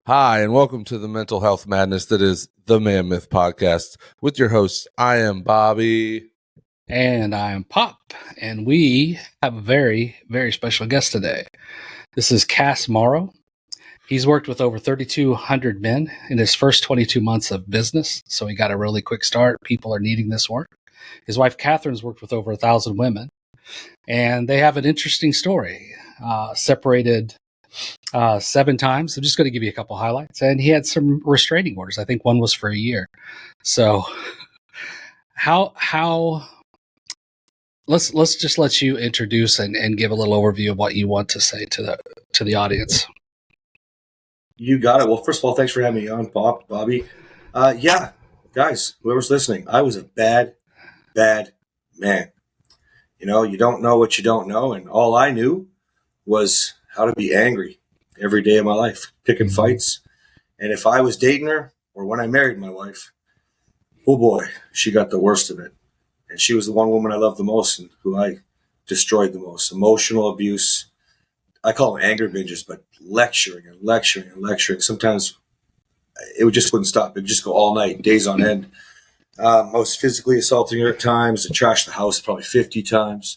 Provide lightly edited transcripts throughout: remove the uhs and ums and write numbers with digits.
Hi, and welcome to the mental health madness that is the Man Myth Podcast with your hosts. I am Bobby. And I am Pop. And we have a very, very special guest today. This is Cass Morrow. He's worked with over 3,200 men in his first 22 months of business, so he got a really quick start. People are needing this work. His wife, Catherine's worked with over 1,000 women, and they have an interesting story. Separated 7 times. I'm just going to give you a couple highlights. And he had some restraining orders. I think one was for a year. So how let's just let you introduce and give a little overview of what you want to say to the audience. You got it. Well, first of all, thanks for having me on, Bobby. Yeah, guys, whoever's listening, I was a bad man. You know, you don't know what you don't know, and all I knew was how to be angry every day of my life, picking fights. And if I was dating her or when I married my wife, oh boy, she got the worst of it. And she was the one woman I loved the most and who I destroyed the most. Emotional abuse. I call them anger binges, but lecturing. Sometimes it just wouldn't stop. It would just go all night, days on end. I was physically assaulting her at times. I trashed the house probably 50 times.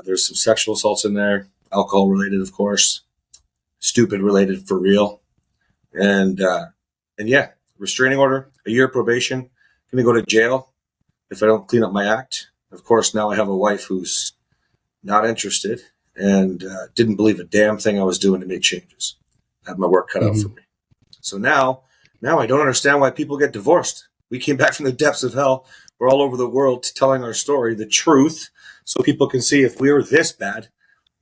There's some sexual assaults in there, alcohol related, of course, stupid related for real. And yeah, restraining order, a year probation, going to go to jail if I don't clean up my act. Of course, now I have a wife who's not interested and didn't believe a damn thing I was doing to make changes. I had my work cut out for me. So now I don't understand why people get divorced. We came back from the depths of hell. We're all over the world telling our story, the truth, so people can see if we were this bad,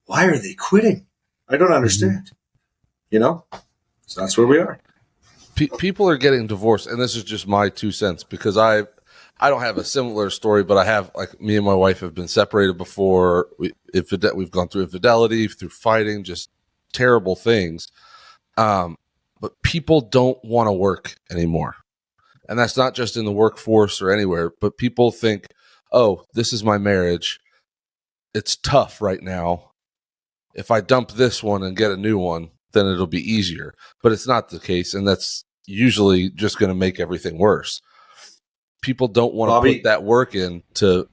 why are they quitting? I don't understand. You know? So that's where we are. People are getting divorced, and this is just my 2 cents because I don't have a similar story, but I have, like, me and my wife have been separated before. We've gone through infidelity, through fighting, just terrible things. But people don't want to work anymore. And that's not just in the workforce or anywhere, but people think, oh, this is my marriage. It's tough right now. If I dump this one and get a new one, then it'll be easier. But it's not the case, and that's usually just going to make everything worse. People don't want to put that work in to...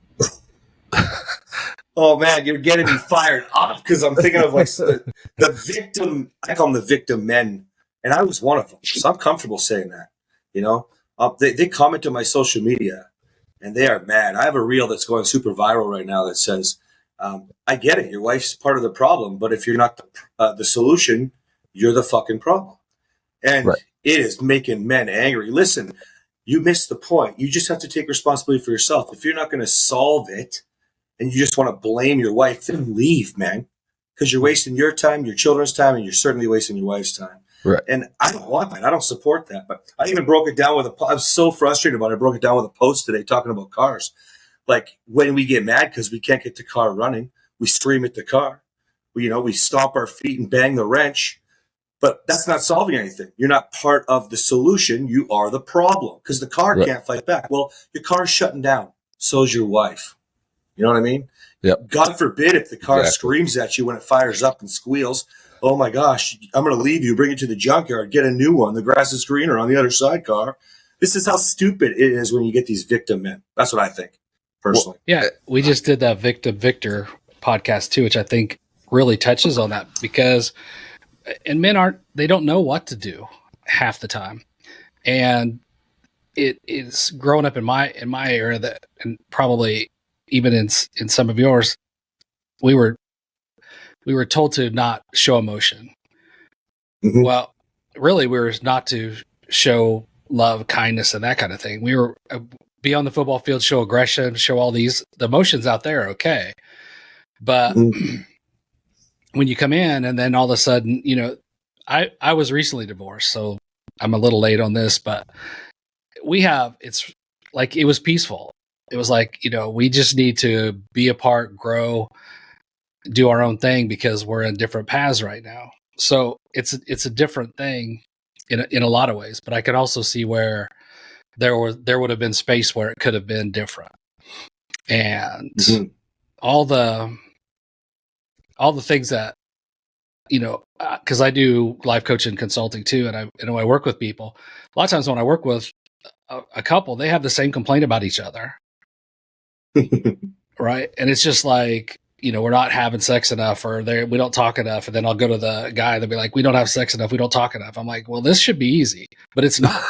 Oh, man, you're getting me fired up because I'm thinking of like the victim. I call them the victim men, and I was one of them. So I'm comfortable saying that, you know. They comment on my social media, and they are mad. I have a reel that's going super viral right now that says, I get it. Your wife's part of the problem, but if you're not the solution, you're the fucking problem. And It is making men angry. Listen, you missed the point. You just have to take responsibility for yourself. If you're not going to solve it and you just want to blame your wife, then leave, man, because you're wasting your time, your children's time, and you're certainly wasting your wife's time. Right. And I don't want that. I don't support that. But I even broke it down with I was so frustrated about it. I broke it down with a post today talking about cars. Like, when we get mad because we can't get the car running, we scream at the car. We stomp our feet and bang the wrench. But that's not solving anything. You're not part of the solution. You are the problem because the car can't fight back. Well, your car's shutting down. So's your wife. You know what I mean? Yep. God forbid if the car screams at you when it fires up and squeals. Oh my gosh, I'm going to leave you, bring it to the junkyard, get a new one. The grass is greener on the other side, car. This is how stupid it is when you get these victim men. That's what I think, personally. Well, yeah, we just did that Victim Victor podcast too, which I think really touches on that because men they don't know what to do half the time. And it's growing up in my era that, and probably even in some of yours, we were told to not show emotion. Mm-hmm. Well, really, we were not to show love, kindness, and that kind of thing. We were be on the football field, show aggression, show all the emotions out there. Okay. But when you come in and then all of a sudden, I was recently divorced, so I'm a little late on this, but it's like, it was peaceful. It was like, we just need to be apart, grow, do our own thing because we're in different paths right now. So it's a different thing in a lot of ways, but I can also see where there would have been space where it could have been different. And all the things that because I do life coaching consulting too, and I work with people. A lot of times when I work with a couple, they have the same complaint about each other, right? And it's just like, we're not having sex enough, or we don't talk enough. And then I'll go to the guy, they'll be like, we don't have sex enough, we don't talk enough. I'm like, well, this should be easy, but it's not.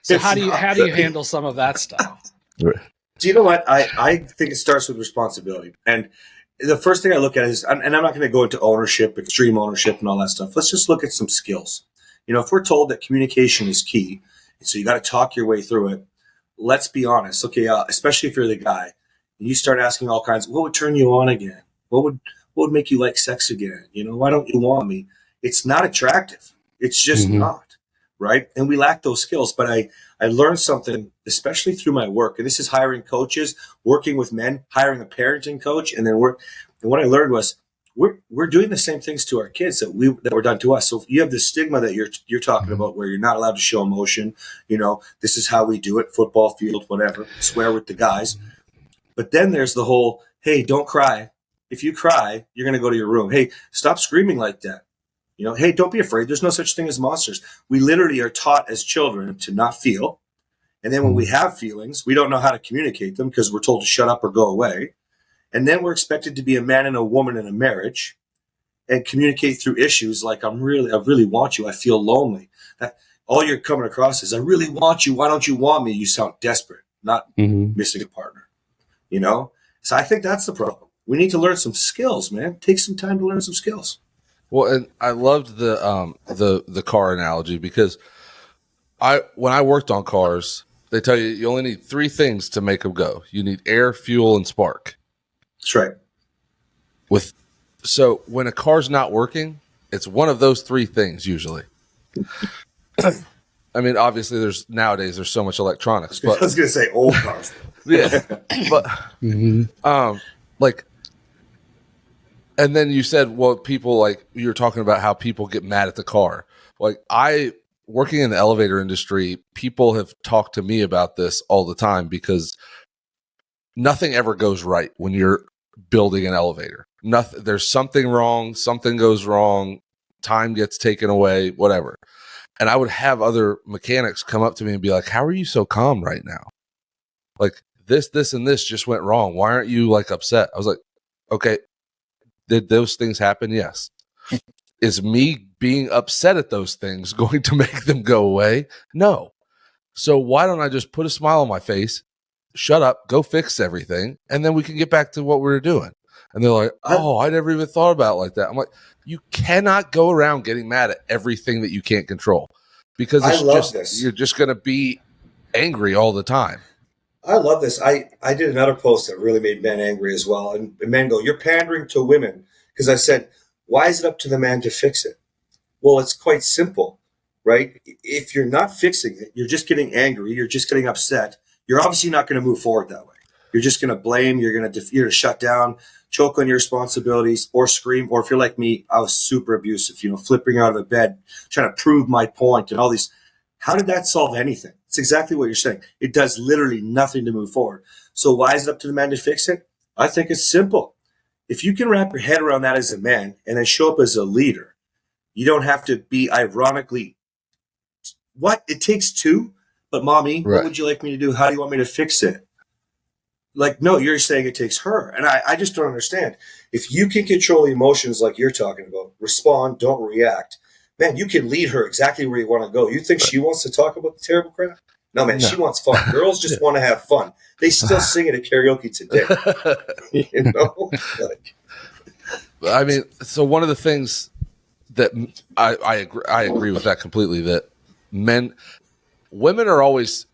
So how do you handle some of that stuff? Do you know what? I think it starts with responsibility. And the first thing I look at is, and I'm not going to go into ownership, extreme ownership, and all that stuff. Let's just look at some skills. If we're told that communication is key, so you got to talk your way through it. Let's be honest. Okay, especially if you're the guy, you start asking all kinds. What would turn you on again? What would make you like sex again? Why don't you want me? It's not attractive. It's just not, right? And we lack those skills. But I learned something, especially through my work, and this is hiring coaches, working with men, hiring a parenting coach, and then what I learned was we're doing the same things to our kids that were done to us. So you have the stigma that you're talking about, where you're not allowed to show emotion. This is how we do it, football field, whatever, swear with the guys. But then there's the whole, hey, don't cry. If you cry, you're going to go to your room. Hey, stop screaming like that. Hey, don't be afraid. There's no such thing as monsters. We literally are taught as children to not feel. And then when we have feelings, we don't know how to communicate them because we're told to shut up or go away. And then we're expected to be a man and a woman in a marriage and communicate through issues like, I really want you. I feel lonely. All you're coming across is, I really want you. Why don't you want me? You sound desperate, not missing a partner. So I think that's the problem. We need to learn some skills, man. Take some time to learn some skills. Well, and I loved the car analogy, because when I worked on cars, they tell you only need 3 things to make them go. You need air, fuel, and spark. That's right. So when a car's not working, it's one of those 3 things usually. I mean, obviously, nowadays there's so much electronics. But I was going to say old cars. Yeah, but and then you said, well, people, like, you were talking about how people get mad at the car. Like, working in the elevator industry, people have talked to me about this all the time, because nothing ever goes right when you're building an elevator. There's something wrong, something goes wrong, time gets taken away, whatever. And I would have other mechanics come up to me and be like, how are you so calm right now? Like, this, and this just went wrong. Why aren't you, like, upset? I was like, okay, did those things happen? Yes. Is me being upset at those things going to make them go away? No. So why don't I just put a smile on my face, shut up, go fix everything, and then we can get back to what we were doing? And they're like, oh, I never even thought about it like that. I'm like, you cannot go around getting mad at everything that you can't control, because you're just going to be angry all the time. I love this. I did another post that really made men angry as well. And men go, you're pandering to women. Because I said, why is it up to the man to fix it? Well, it's quite simple, right? If you're not fixing it, you're just getting angry, you're just getting upset, you're obviously not going to move forward that way. You're just going to blame, you're going to shut down, choke on your responsibilities, or scream. Or if you're like me, I was super abusive, flipping out of the bed, trying to prove my point and all these. How did that solve anything? It's exactly what you're saying. It does literally nothing to move forward. So why is it up to the man to fix it? I think it's simple. If you can wrap your head around that as a man and then show up as a leader, you don't have to be ironically, what? It takes 2? But mommy, What would you like me to do? How do you want me to fix it? Like, no, you're saying it takes her. And I just don't understand. If you can control emotions like you're talking about, respond, don't react, man, you can lead her exactly where you want to go. You think she wants to talk about the terrible crap? No, man, she wants fun. Girls just want to have fun. They still sing it at karaoke today. I mean, so one of the things that I agree with that completely, that women are always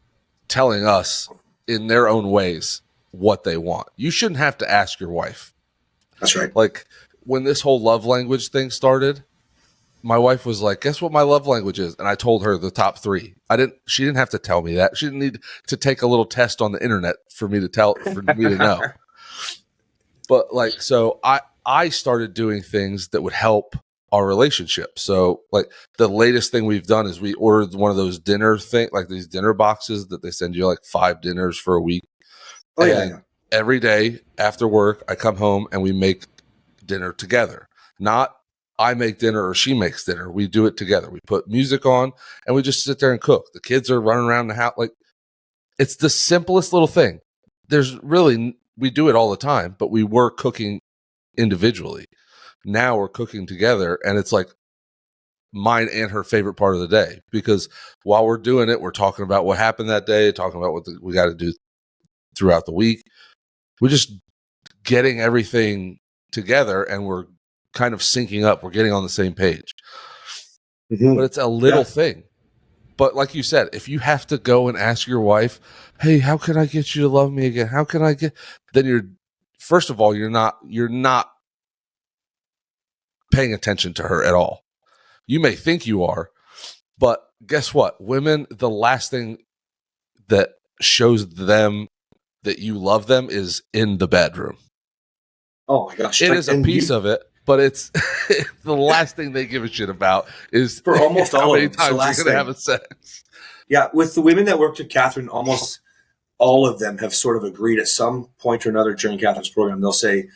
telling us in their own ways what they want. You shouldn't have to ask your wife. That's right. Like, when this whole love language thing started, my wife was like, guess what my love language is? And I told her the top 3. She didn't have to tell me that. She didn't need to take a little test on the internet for me to know. But like, so I started doing things that would help our relationship. So like, the latest thing we've done is we ordered one of those dinner like these dinner boxes that they send you, like 5 dinners for a week. Oh, yeah. Every day after work, I come home and we make dinner together. Not I make dinner or she makes dinner. We do it together. We put music on and we just sit there and cook. The kids are running around the house. Like, it's the simplest little thing. We do it all the time, but we were cooking individually. Now we're cooking together, and it's like mine and her favorite part of the day, because while we're doing it, we're talking about what happened that day, talking about what we got to do throughout the week. We're just getting everything together, and we're kind of syncing up. We're getting on the same page. But it's a little thing. But like you said, if you have to go and ask your wife, hey, how can I get you to love me again? How can I get, then first of all, you're not paying attention to her at all. You may think you are, but guess what? Women, the last thing that shows them that you love them is in the bedroom. Oh my gosh. It is a piece of it, but it's the last thing they give a shit about is for almost all how many of them, times you're going to have a sex. Yeah, with the women that worked with Catherine, almost all of them have sort of agreed at some point or another during Catherine's program. They'll say,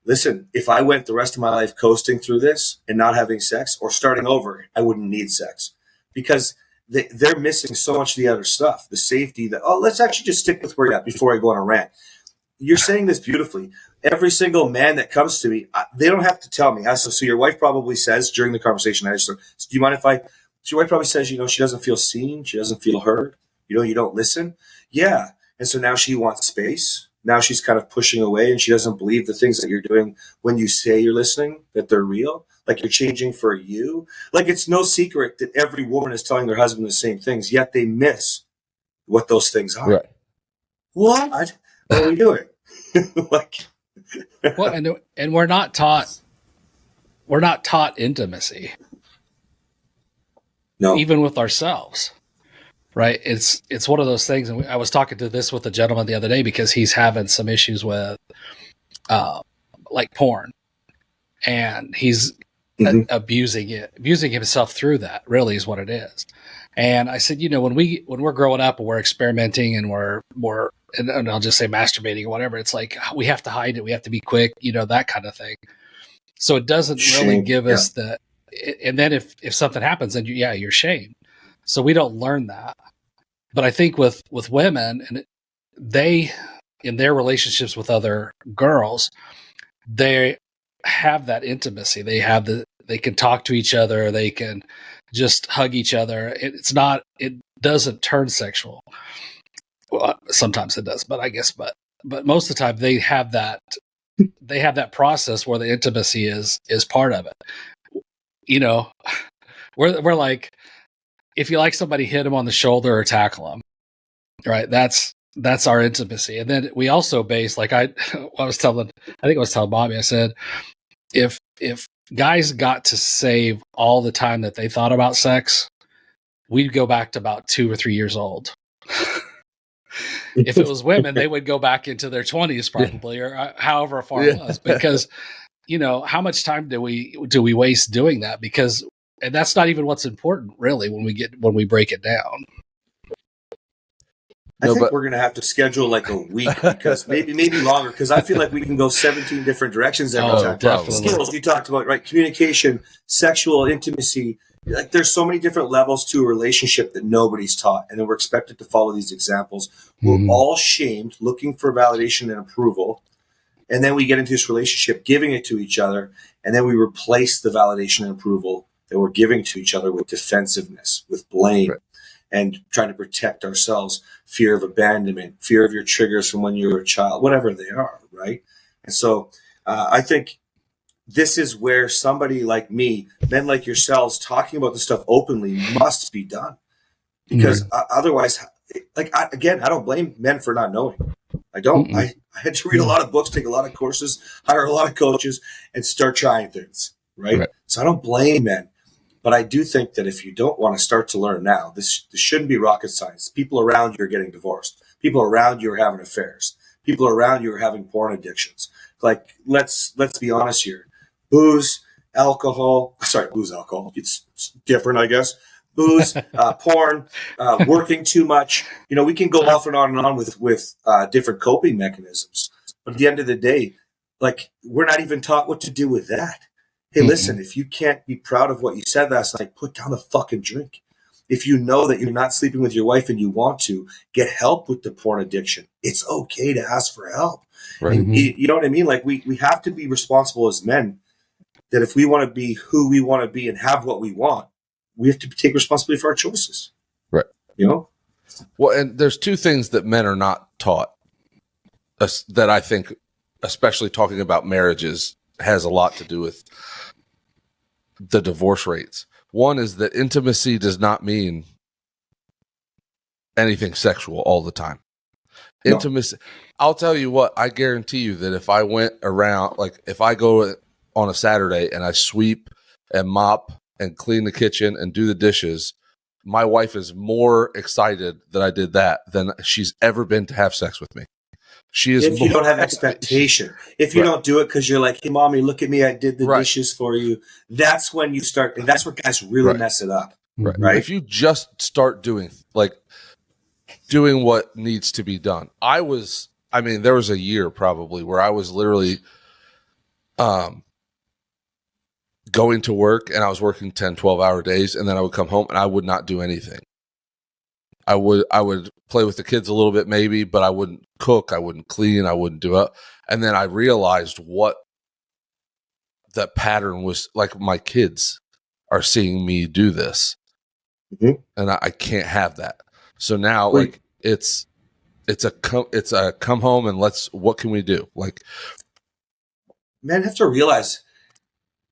listen, if I went the rest of my life coasting through this and not having sex or starting over, I wouldn't need sex, because they're missing so much of the other stuff, the safety. Let's actually just stick with where you're at before I go on a rant. You're saying this beautifully. Every single man that comes to me, they don't have to tell me. So your wife probably says during the conversation, do you mind if so your wife probably says, she doesn't feel seen. She doesn't feel heard. You don't listen. Yeah. And so now she wants space. Now she's kind of pushing away, and she doesn't believe the things that you're doing when you say you're listening, that they're real. Like, you're changing for you. Like, it's no secret that every woman is telling their husband the same things, yet they miss what those things are. Right. What are we doing? Well, and we're not taught intimacy. No. Even with ourselves. Right. It's one of those things. And I was talking to this with a gentleman the other day, because he's having some issues with like porn, and he's abusing himself through that, really, is what it is. And I said, when we're growing up and we're experimenting and we're and I'll just say masturbating or whatever, it's like we have to hide it. We have to be quick, that kind of thing. So it doesn't really give us the, and then if something happens, then you're shamed. So we don't learn that. But I think with women, and they, in their relationships with other girls, they have that intimacy. They can talk to each other. They can just hug each other. It doesn't turn sexual. Well, sometimes it does, but most of the time they have that process where the intimacy is part of it. We're like, if you like somebody, hit them on the shoulder or tackle them, right? That's our intimacy. And then we also base, like I was telling Bobby, I said, if guys got to save all the time that they thought about sex, we'd go back to about 2 or 3 years old. If it was women, they would go back into their 20s probably, or however far it was, because how much time do we waste doing that? And that's not even what's important, really, when we break it down. I think we're going to have to schedule like a week, because maybe longer, because I feel like we can go 17 different directions every time. Definitely. Skills you talked about, right? Communication, sexual intimacy. Like, there's so many different levels to a relationship that nobody's taught, and then we're expected to follow these examples. We're all shamed, looking for validation and approval, and then we get into this relationship, giving it to each other, and then we replace the validation and approval that we're giving to each other with defensiveness, with blame, and trying to protect ourselves, fear of abandonment, fear of your triggers from when you were a child, whatever they are, right? And so I think this is where somebody like me, men like yourselves, talking about this stuff openly must be done. Because otherwise, I don't blame men for not knowing. I don't. I had to read a lot of books, take a lot of courses, hire a lot of coaches, and start trying things, right? So I don't blame men. But I do think that if you don't want to start to learn now, this shouldn't be rocket science. People around you are getting divorced. People around you are having affairs. People around you are having porn addictions. Like, let's be honest here. Booze, alcohol. It's different, I guess. Booze, porn, working too much. We can go off and on with different coping mechanisms. But at the end of the day, like, we're not even taught what to do with that. Hey, listen, if you can't be proud of what you said last night, put down the fucking drink. If you know that you're not sleeping with your wife and you want to, get help with the porn addiction. It's okay to ask for help. Right. And you know what I mean? Like we have to be responsible as men, that if we want to be who we want to be and have what we want, we have to take responsibility for our choices. Right. You know? Well, and there's two things that men are not taught that I think, especially talking about marriages, has a lot to do with the divorce rates. One is that intimacy does not mean anything sexual all the time. No. Intimacy, I'll tell you what, I guarantee you that if I went around, like if I go on a Saturday and I sweep and mop and clean the kitchen and do the dishes, my wife is more excited that I did that than she's ever been to have sex with me. She is. If you don't have expectation, if you don't do it because you're like, hey, mommy, look at me, I did the dishes for you. That's when you start, and that's where guys really mess it up. Right. If you just start doing what needs to be done. There was a year probably where I was literally going to work and I was working 10, 12-hour days, and then I would come home and I would not do anything. I would play with the kids a little bit maybe, but I wouldn't cook, I wouldn't clean, I wouldn't do it. And then I realized what the pattern was. Like, my kids are seeing me do this, and I can't have that. So now, like, it's a come home and what can we do? Like, men have to realize,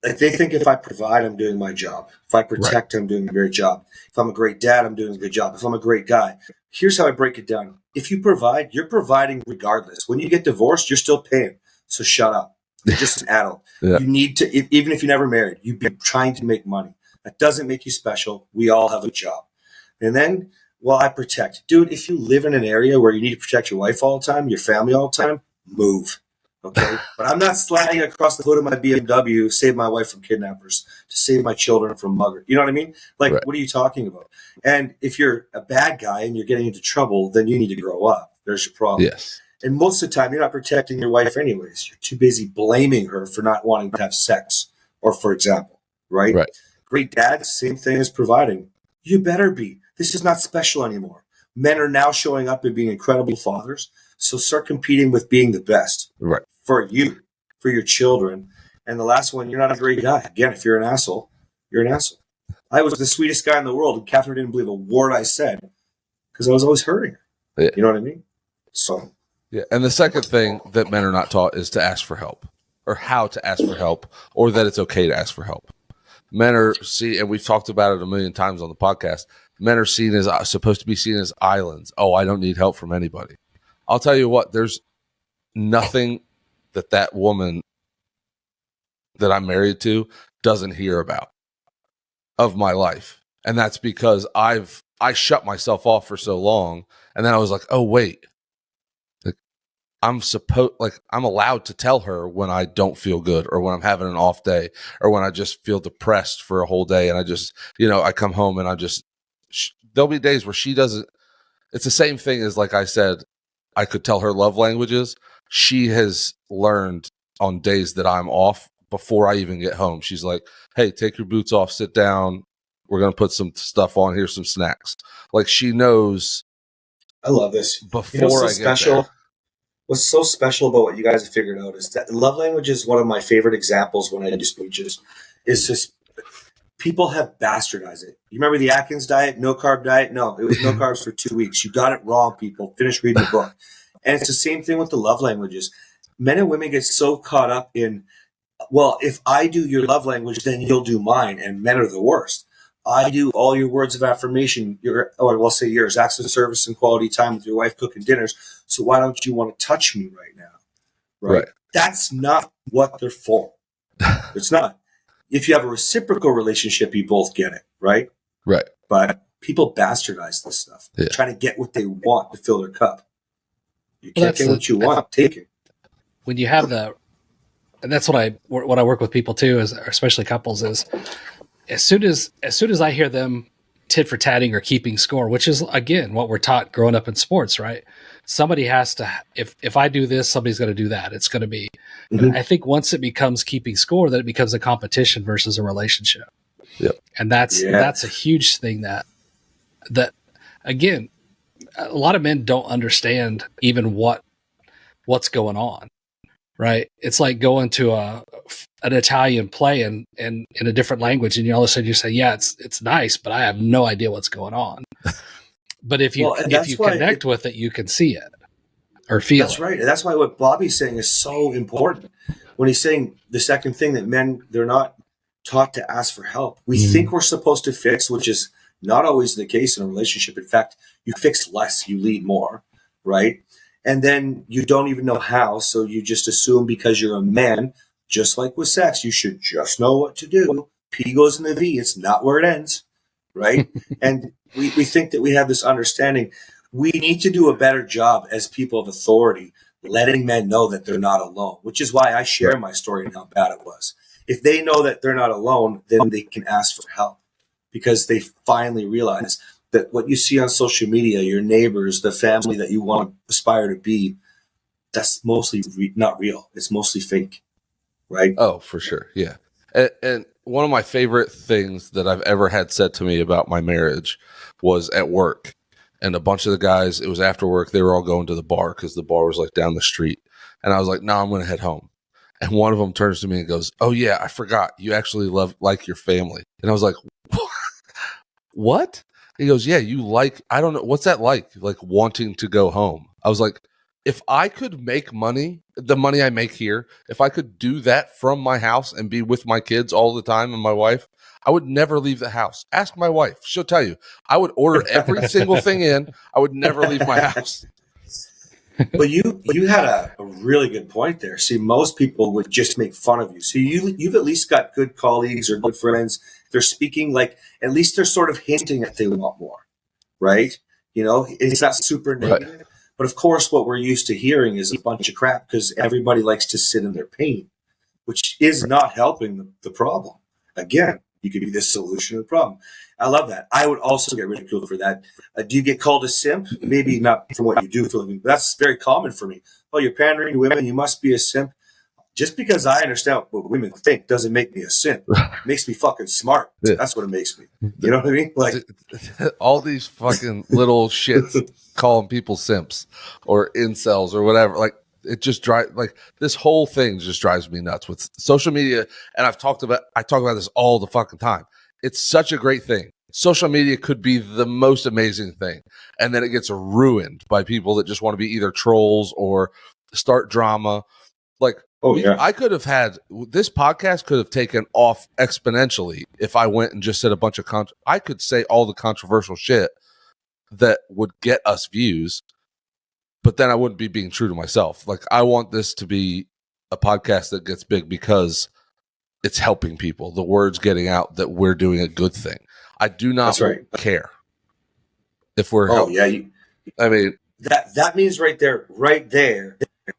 like, they think if I provide, I'm doing my job. If I protect, I'm doing a great job. If I'm a great dad, I'm doing a good job. If I'm a great guy, here's how I break it down. If you provide, you're providing regardless. When you get divorced, you're still paying. So shut up. You're just an adult. You need to, even if you never married, you've been trying to make money. That doesn't make you special. We all have a job. And then, well, I protect. Dude, if you live in an area where you need to protect your wife all the time, your family all the time, move. Okay? But I'm not sliding across the hood of my BMW, save my wife from kidnappers, to save my children from muggers. You know what I mean? Like, what are you talking about? And if you're a bad guy and you're getting into trouble, then you need to grow up. There's your problem. yes. And most of the time, you're not protecting your wife anyways. You're too busy blaming her for not wanting to have sex, or for example, right? Great dads, same thing as providing. You better be. This is not special anymore. Men are now showing up and being incredible fathers. So start competing with being the best for you, for your children. And the last one, you're not a great guy. Again, if you're an asshole, you're an asshole. I was the sweetest guy in the world, and Catherine didn't believe a word I said because I was always hurting her. You know what I mean? So. Yeah, and the second thing that men are not taught is to ask for help, or how to ask for help, or that it's okay to ask for help. Men are and we've talked about it a million times on the podcast. Men are supposed to be seen as islands. Oh, I don't need help from anybody. I'll tell you what, there's nothing that woman that I'm married to doesn't hear about of my life. And that's because I shut myself off for so long. And then I was like, oh, wait. I'm allowed to tell her when I don't feel good, or when I'm having an off day, or when I just feel depressed for a whole day. And I just, I come home and there'll be days where she doesn't. It's the same thing as, like I said, I could tell her love languages. She has learned on days that I'm off, before I even get home. She's like, hey, take your boots off, sit down. We're going to put some stuff on. Here's some snacks. Like, she knows. I love this. Before I get there. What's so special about what you guys have figured out is that love language is one of my favorite examples when I do speeches. Is just people have bastardized it. You remember the Atkins diet, no carb diet? No, it was no carbs for 2 weeks. You got it wrong, people. Finish reading the book. And it's the same thing with the love languages. Men and women get so caught up in, well, if I do your love language, then you'll do mine. And men are the worst. I do all your words of affirmation, say yours, acts of service and quality time with your wife, cooking dinners. So why don't you want to touch me right now? Right. That's not what they're for. It's not. If you have a reciprocal relationship, you both get it, right? Right. But people bastardize this stuff. They're trying to get what they want to fill their cup. You can't get what you want, take it. When you have and that's what I work with people too, especially couples, is as soon as I hear them tit for tatting or keeping score, which is again what we're taught growing up in sports, right? somebody has to, if I do this, somebody's going to do that. It's going to be, Mhm. and I think once it becomes keeping score, that it becomes a competition versus a relationship. Yep. And that's Yeah. a huge thing that again, a lot of men don't understand even what's going on. Right. It's like going to an Italian play and in a different language. And all of a sudden you say, yeah, it's nice, but I have no idea what's going on. But if you, and if that's you why connect with it, you can see it or feel that's it. right. And that's why what Bobby's saying is so important. When he's saying the second thing that men, they're not taught to ask for help. We think we're supposed to fix, which is not always the case in a relationship. In fact, you fix less, you lead more, right? And then you don't even know how. So you just assume because you're a man, just like with sex, you should just know what to do. P goes in the V. It's not where it ends, right? And we think that we have this understanding. We need to do a better job as people of authority, letting men know that they're not alone, which is why I share my story and how bad it was. If they know that they're not alone, then they can ask for help because they finally realize that what you see on social media, your neighbors, the family that you want to aspire to be, that's mostly not real. It's mostly fake, right? Oh, for sure. Yeah. And one of my favorite things that I've ever had said to me about my marriage was at work. And a bunch of the guys, it was after work, they were all going to the bar because the bar was like down the street. And I was like, no, I'm going to head home. And one of them turns to me and goes, oh, yeah, I forgot. You actually like your family. And I was like, what? He goes, yeah, you like, I don't know. What's that like wanting to go home? I was like, if I could make money, the money I make here, if I could do that from my house and be with my kids all the time and my wife, I would never leave the house. Ask my wife. She'll tell you. I would order every single thing in. I would never leave my house. But you had a really good point there. See, most people would just make fun of you. So you've at least got good colleagues or good friends. They're speaking like, at least they're sort of hinting that they want more, right? You know, it's not super negative. Right. But of course, what we're used to hearing is a bunch of crap because everybody likes to sit in their pain, which is not helping the problem. Again, you could be the solution to the problem. I love that. I would also get ridiculed for that. Do you get called a simp? Maybe not from what you do for a living, but that's very common for me. Oh, you're pandering to women. You must be a simp. Just because I understand what women think doesn't make me a simp. It makes me fucking smart. Yeah. That's what it makes me. You know what I mean? Like all these fucking little shits calling people simps or incels or whatever. Like it just drives, like this whole thing just drives me nuts with social media. And I talk about this all the fucking time. It's such a great thing. Social media could be the most amazing thing. And then it gets ruined by people that just want to be either trolls or start drama. Like, I could have had this podcast could have taken off exponentially if I went and just said a bunch of I could say all the controversial shit that would get us views, but then I wouldn't be being true to myself. Like, I want this to be a podcast that gets big because it's helping people. The word's getting out that we're doing a good thing. I do not care if we're helping. I mean, that means right there,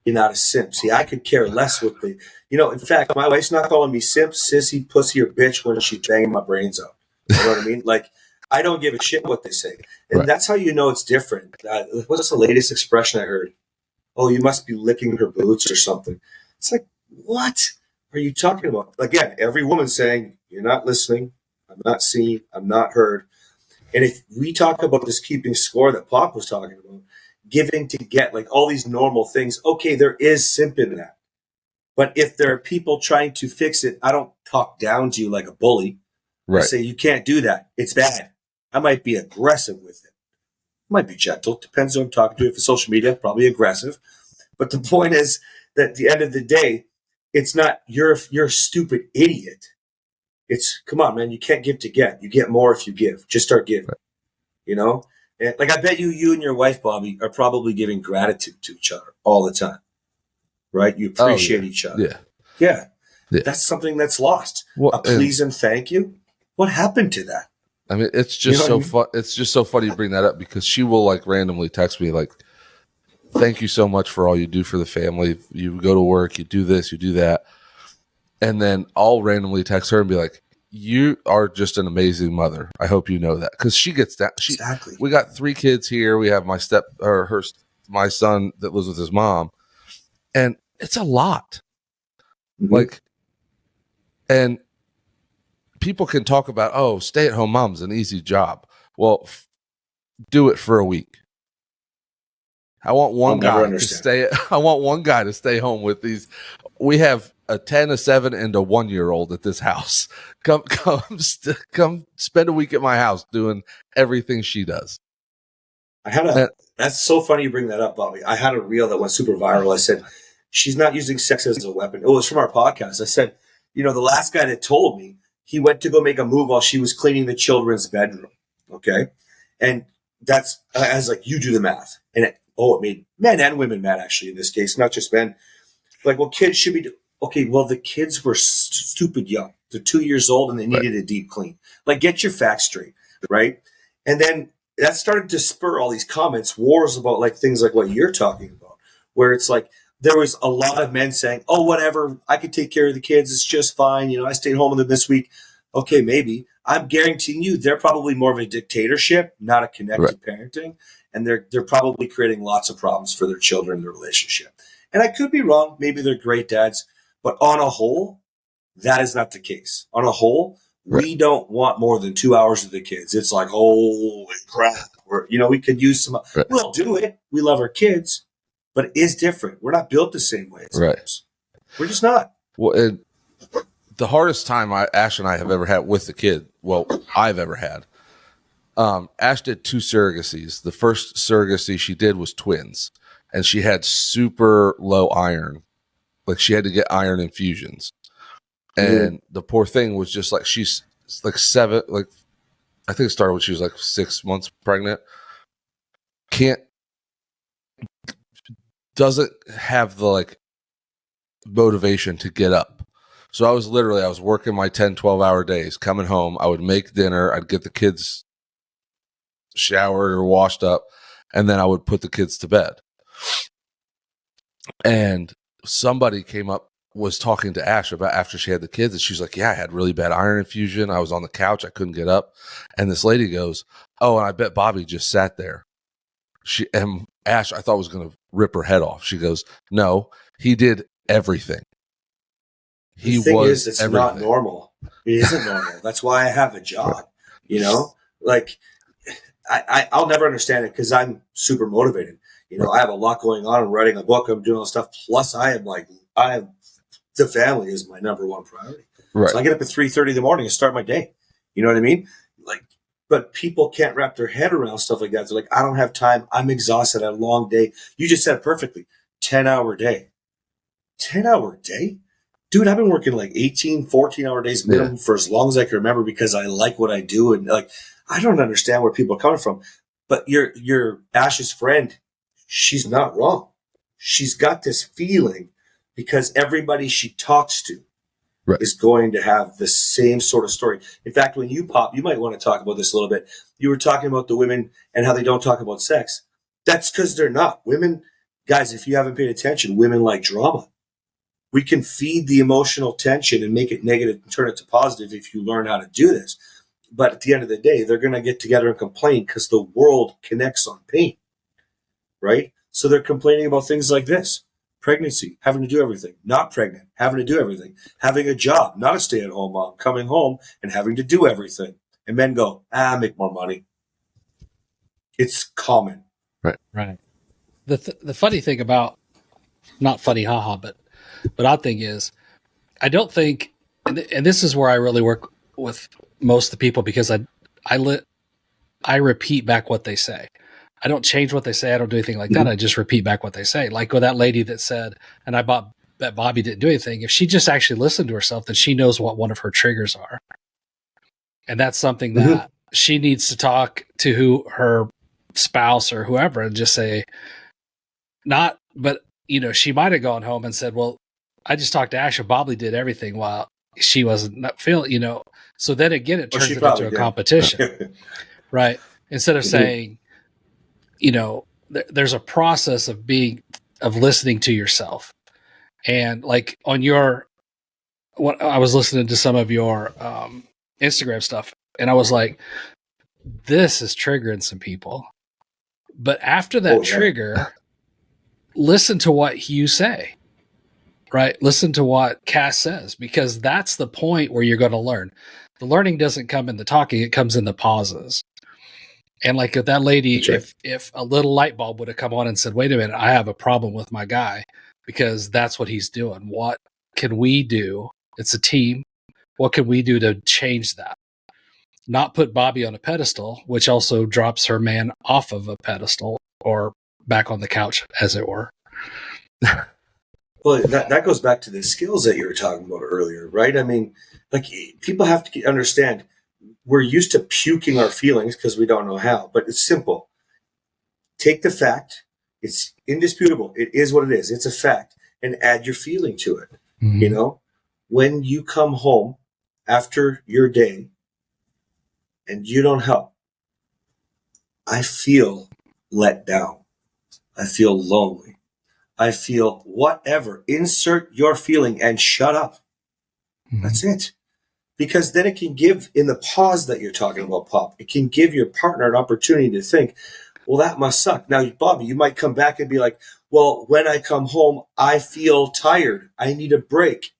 you're not a simp. See, I could care less what the, in fact, my wife's not calling me simp, sissy, pussy, or bitch when she's banging my brains out. You know what I mean? Like, I don't give a shit what they say. And that's how you know it's different. What's the latest expression I heard? Oh, you must be licking her boots or something. It's like, what are you talking about? Again, every woman saying, you're not listening, I'm not seen, I'm not heard. And if we talk about this keeping score that Pop was talking about, giving to get, like all these normal things, okay, there is simp in that. But if there are people trying to fix it, I don't talk down to you like a bully. I say, you can't do that. It's bad. I might be aggressive with it. I might be gentle. Depends who I'm talking to. If it's social media, probably aggressive. But the point is that at the end of the day, it's not you're a stupid idiot. It's, come on, man, you can't give to get. You get more if you give. Just start giving. You know? And like, I bet you and your wife, Bobby, are probably giving gratitude to each other all the time. Right? You appreciate each other. Yeah. That's something that's lost. A please and thank you. What happened to that? I mean, it's just so fun. It's just so funny you bring that up because she will like randomly text me like, thank you so much for all you do for the family. You go to work, you do this, you do that. And then I'll randomly text her and be like, you are just an amazing mother. I hope you know that. Because she gets that. We got 3 kids here. We have my my son that lives with his mom, and it's a lot. Mhm. Like, and people can talk about, oh, stay-at-home mom's an easy job. Well, do it for a week. I want one I'll never guy to understand. stay. I want one guy to stay home with these. We have a 10, a 7, and a 1-year-old at this house. Come spend a week at my house doing everything she does. That's so funny you bring that up, Bobby. I had a reel that went super viral. I said, she's not using sex as a weapon. It was from our podcast. I said, the last guy that told me, he went to go make a move while she was cleaning the children's bedroom. Okay. And that's, I was like, you do the math. And it made men and women mad, actually, in this case, not just men. Like, well, kids should be, okay, well, the kids were stupid young. They're 2 years old and they needed a deep clean. Like, get your facts straight, right? And then that started to spur all these comments, wars about like things like what you're talking about, where it's like there was a lot of men saying, oh, whatever, I could take care of the kids. It's just fine. I stayed home with them this week. Okay, maybe. I'm guaranteeing you they're probably more of a dictatorship, not a connected parenting. And they're probably creating lots of problems for their children in their relationship. And I could be wrong. Maybe they're great dads. But on a whole, that is not the case. On a whole, we don't want more than 2 hours with the kids. It's like, holy crap. We could use some. We'll do it. We love our kids, but it is different. We're not built the same way. We're just not. Well, the hardest time Ash and I have ever had with the kid, I've ever had. Ash did 2 surrogacies. The first surrogacy she did was twins, and she had super low iron. Like, she had to get iron infusions. And the poor thing was just like, she's like 7, like, I think it started when she was like 6 months pregnant. Doesn't have the like motivation to get up. So I was working my 10, 12-hour days, coming home. I would make dinner. I'd get the kids showered or washed up, and then I would put the kids to bed. And somebody came up, was talking to Ash about after she had the kids, and she's like, yeah, I had really bad iron infusion. I was on the couch. I couldn't get up. And this lady goes, oh, and I bet Bobby just sat there. And Ash, I thought was going to rip her head off. She goes, no, he did everything. The thing is, it's not normal. It isn't normal. That's why I have a job, Like, I'll never understand it because I'm super motivated. I have a lot going on. I'm writing a book. I'm doing all this stuff. Plus, the family is my number one priority. Right. So I get up at 3:30 in the morning and start my day. You know what I mean? Like, but people can't wrap their head around stuff like that. They're like, I don't have time. I'm exhausted. I had a long day. You just said it perfectly. 10-hour day. 10-hour day? Dude, I've been working like 18, 14-hour days minimum for as long as I can remember because I like what I do. And like, I don't understand where people are coming from. But your Ash's friend, she's not wrong. She's got this feeling because everybody she talks to is going to have the same sort of story. In fact, when you pop, you might want to talk about this a little bit. You were talking about the women and how they don't talk about sex. That's because they're not. Women, guys, if you haven't paid attention, women like drama. We can feed the emotional tension and make it negative and turn it to positive if you learn how to do this. But at the end of the day, they're going to get together and complain because the world connects on pain, right? So they're complaining about things like this. Pregnancy, having to do everything. Not pregnant, having to do everything. Having a job, not a stay-at-home mom, coming home and having to do everything. And men go, make more money. It's common. Right. The funny thing about, not funny, haha, but odd thing is, I don't think, and this is where I really work with most of the people because I repeat back what they say. I don't change what they say. I don't do anything like that. I just repeat back what they say. Like with that lady that said, and I bet Bobby didn't do anything. If she just actually listened to herself, then she knows what one of her triggers are. And that's something that she needs to talk to her spouse or whoever and just say, she might have gone home and said, well, I just talked to Ash and Bobby did everything while she wasn't feeling, so then again, it turns it into a competition, right? Instead of saying, there's a process of listening to yourself. And like what I was listening to some of your Instagram stuff and I was like, this is triggering some people. But after that trigger, listen to what you say, right? Listen to what Cass says, because that's the point where you're going to learn. The learning doesn't come in the talking, it comes in the pauses. And like if that lady, Right. if a little light bulb would have come on and said, wait a minute, I have a problem with my guy because that's what he's doing. What can we do? It's a team. What can we do to change that? Not put Bobby on a pedestal, which also drops her man off of a pedestal or back on the couch, as it were. Well, that goes back to the skills that you were talking about earlier, right? I mean, like, people have to understand we're used to puking our feelings because we don't know how, but it's simple. Take the fact, it's indisputable, it is what it is, it's a fact, and add your feeling to it. Mm-hmm. You know, when you come home after your day and you don't help, I feel let down. I feel lonely. I feel whatever. Insert your feeling and shut up. Mm-hmm. That's it. Because then it can give, in the pause that you're talking about, Pop, it can give your partner an opportunity to think, well, that must suck. Now, Bobby, you might come back and be like, well, when I come home, I feel tired. I need a break.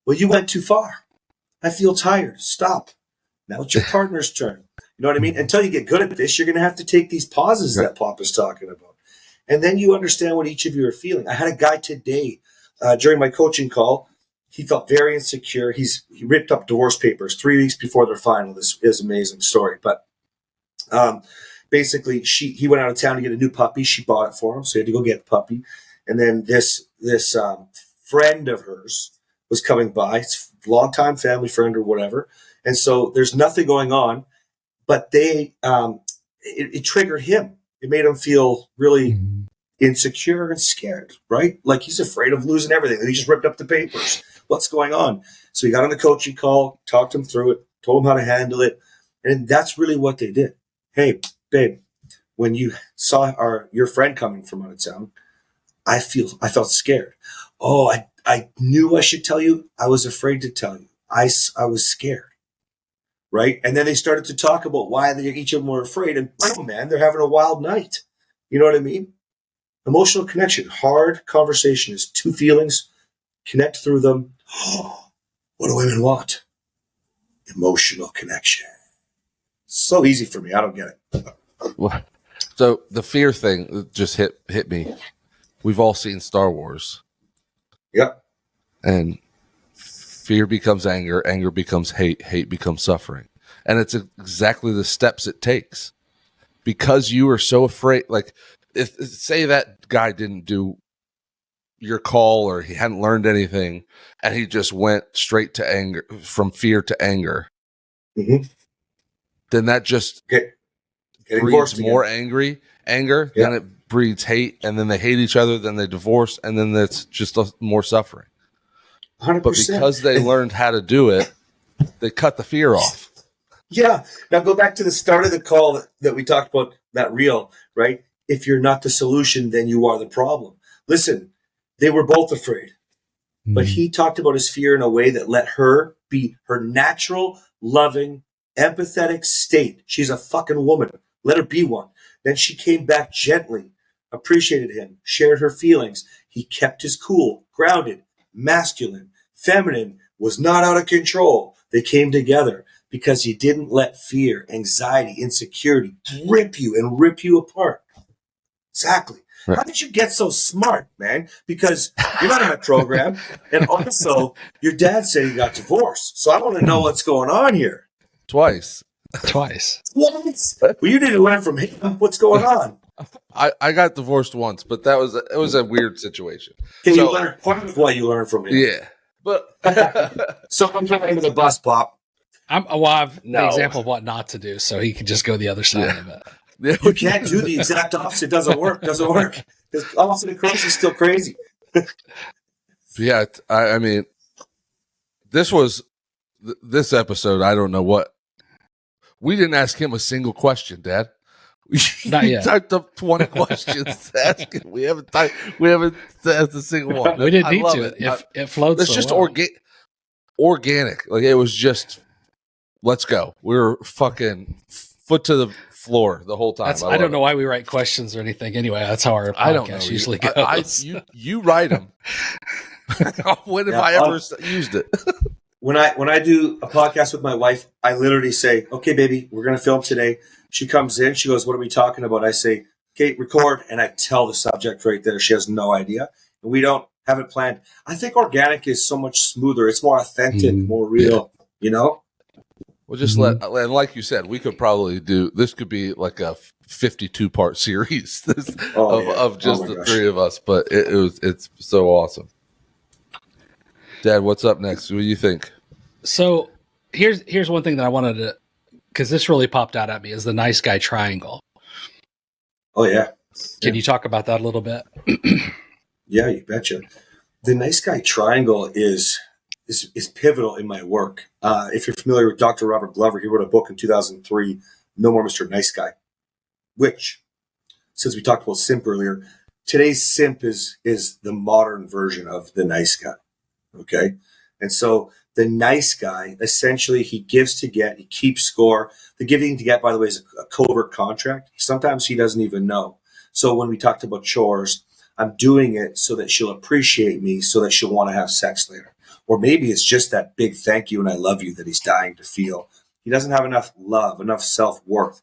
Well, you went too far. I feel tired. Stop. Now it's your partner's turn. You know what I mean? Until you get good at this, you're going to have to take these pauses that Pop is talking about. And then you understand what each of you are feeling. I had a guy today during my coaching call. He felt very insecure. He ripped up divorce papers 3 weeks before their final. This is an amazing story. But basically, he went out of town to get a new puppy. She bought it for him, so he had to go get the puppy. And then this friend of hers was coming by. It's a longtime family friend or whatever. And so there's nothing going on. But it triggered him. It made him feel really insecure and scared, right? Like he's afraid of losing everything. And he just ripped up the papers. What's going on? So he got on the coaching call, talked him through it, told him how to handle it. And that's really what they did. Hey, babe, when you saw your friend coming from out of town, I felt scared. Oh, I knew I should tell you. I was afraid to tell you. I was scared. Right? And then they started to talk about why each of them were afraid. And boom, man, they're having a wild night. You know what I mean? Emotional connection. Hard conversation is two feelings. Connect through them. What do women want? Emotional connection. So easy for me. I don't get it. So the fear thing just hit me. We've all seen Star Wars. Yep. And fear becomes anger. Anger becomes hate. Hate becomes suffering. And it's exactly the steps it takes. Because you are so afraid. Like, say that guy didn't do your call or he hadn't learned anything and he just went straight to anger, from fear to anger. Mm-hmm. Then that just breeds more anger. Yep. Then it breeds hate, and then they hate each other, then they divorce, and then that's just more suffering. 100%. But because they learned how to do it, they cut the fear off. Yeah. Now go back to the start of the call that we talked about, that reel, right? If you're not the solution, then you are the problem. Listen, they were both afraid, but he talked about his fear in a way that let her be her natural, loving, empathetic state. She's a fucking woman. Let her be one. Then she came back gently, appreciated him, shared her feelings. He kept his cool, grounded, masculine, feminine, was not out of control. They came together because he didn't let fear, anxiety, insecurity rip you apart. Exactly. Right. How did you get so smart, man? Because you're not in my program. And also, your dad said he got divorced. So I want to know what's going on here. Twice. What? Well, you didn't learn from him. What's going on? I got divorced once, but it was a weird situation. Can you learn part of what you learned from him? Yeah. But so I'm trying to the bus, Pop. The example of what not to do, so he can just go the other side of it. You can't do the exact opposite. It doesn't work. Because opposite of crazy is still crazy. Yeah, I mean, this episode, I don't know what. We didn't ask him a single question, Dad. Not yet. Typed up 20 questions to ask him. We haven't asked a single one. We didn't need to. It floats. It's just organic. Like, it was just, let's go. We were fucking foot to the floor the whole time. I don't know why we write questions or anything. Anyway, that's how our I don't know. podcast usually goes. You write them. When have I ever used it? When I do a podcast with my wife, I literally say, "Okay, baby, we're going to film today." She comes in. She goes, "What are we talking about?" I say, "Okay, record," and I tell the subject right there. She has no idea, and we don't have it planned. I think organic is so much smoother. It's more authentic, more real. You know. Well, just and like you said, we could probably do this. Could be like a 52-part series of just the three of us. But it's so awesome. Dad, what's up next? What do you think? So here's one thing that I wanted to, because this really popped out at me, is the nice guy triangle. Oh yeah. Can you talk about that a little bit? Yeah, you betcha. The nice guy triangle is pivotal in my work. If you're familiar with Dr. Robert Glover, he wrote a book in 2003, No More Mr. Nice Guy, which, since we talked about simp earlier, today's simp is the modern version of the nice guy. Okay. And so the nice guy, essentially, he gives to get, he keeps score. The giving to get, by the way, is a covert contract. Sometimes he doesn't even know. So when we talked about chores, I'm doing it so that she'll appreciate me, so that she'll want to have sex later. Or maybe it's just that big thank you and I love you that he's dying to feel. He doesn't have enough love, enough self-worth.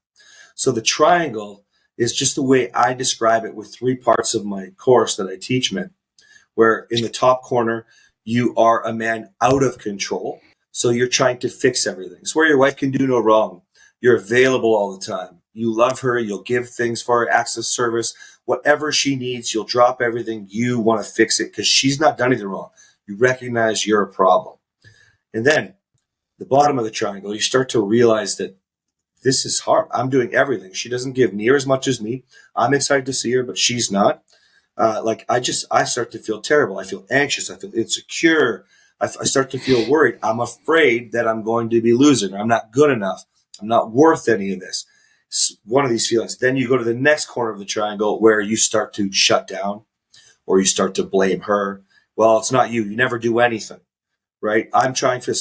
So the triangle is just the way I describe it with 3 parts of my course that I teach men, where in the top corner, you are a man out of control. So you're trying to fix everything. It's where your wife can do no wrong. You're available all the time. You love her. You'll give things for her, acts of service. Whatever she needs, you'll drop everything. You want to fix it because she's not done anything wrong. You recognize you're a problem. And then the bottom of the triangle, you start to realize that this is hard. I'm doing everything. She doesn't give near as much as me. I'm excited to see her, but she's not. I start to feel terrible. I feel anxious. I feel insecure. I start to feel worried. I'm afraid that I'm going to be losing. I'm not good enough. I'm not worth any of this. It's one of these feelings. Then you go to the next corner of the triangle where you start to shut down or you start to blame her. Well, it's not you. You never do anything, right? I'm trying for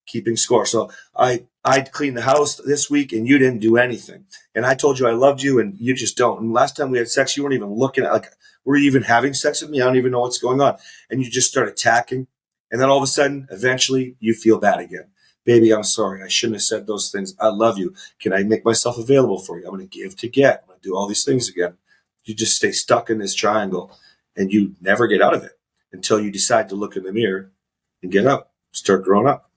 keeping score. So I cleaned the house this week and you didn't do anything. And I told you I loved you and you just don't. And last time we had sex, you weren't even looking at, were you even having sex with me? I don't even know what's going on. And you just start attacking. And then all of a sudden, eventually, you feel bad again. Baby, I'm sorry. I shouldn't have said those things. I love you. Can I make myself available for you? I'm going to give to get. I'm going to do all these things again. You just stay stuck in this triangle and you never get out of it until you decide to look in the mirror and get up, start growing up.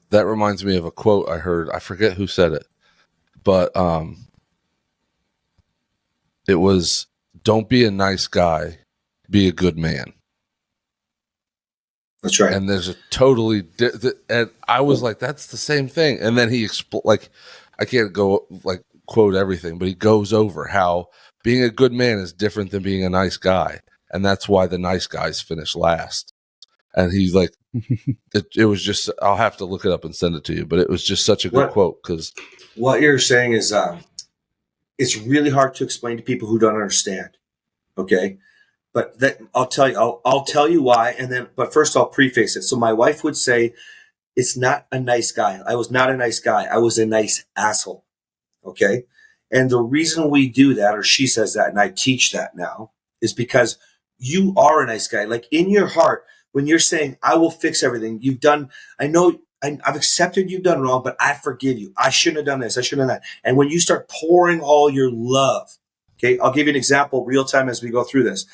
That reminds me of a quote I heard. I forget who said it, but it was, "Don't be a nice guy, be a good man." That's right. And there's a totally, and I was like, that's the same thing. And then he I can't go quote everything, but he goes over how being a good man is different than being a nice guy, and that's why the nice guys finish last. And he's like, it was just, I'll have to look it up and send it to you, but it was just such a good quote, because what you're saying is it's really hard to explain to people who don't understand. Okay. But I'll tell you why. But first I'll preface it. So my wife would say, it's not a nice guy. I was not a nice guy. I was a nice asshole. Okay. And the reason we do that, or she says that, and I teach that now, is because you are a nice guy. Like in your heart, when you're saying, I will fix everything you've done. I know I've accepted you've done wrong, but I forgive you. I shouldn't have done this. I shouldn't have done that. And when you start pouring all your love, okay, I'll give you an example real time as we go through this.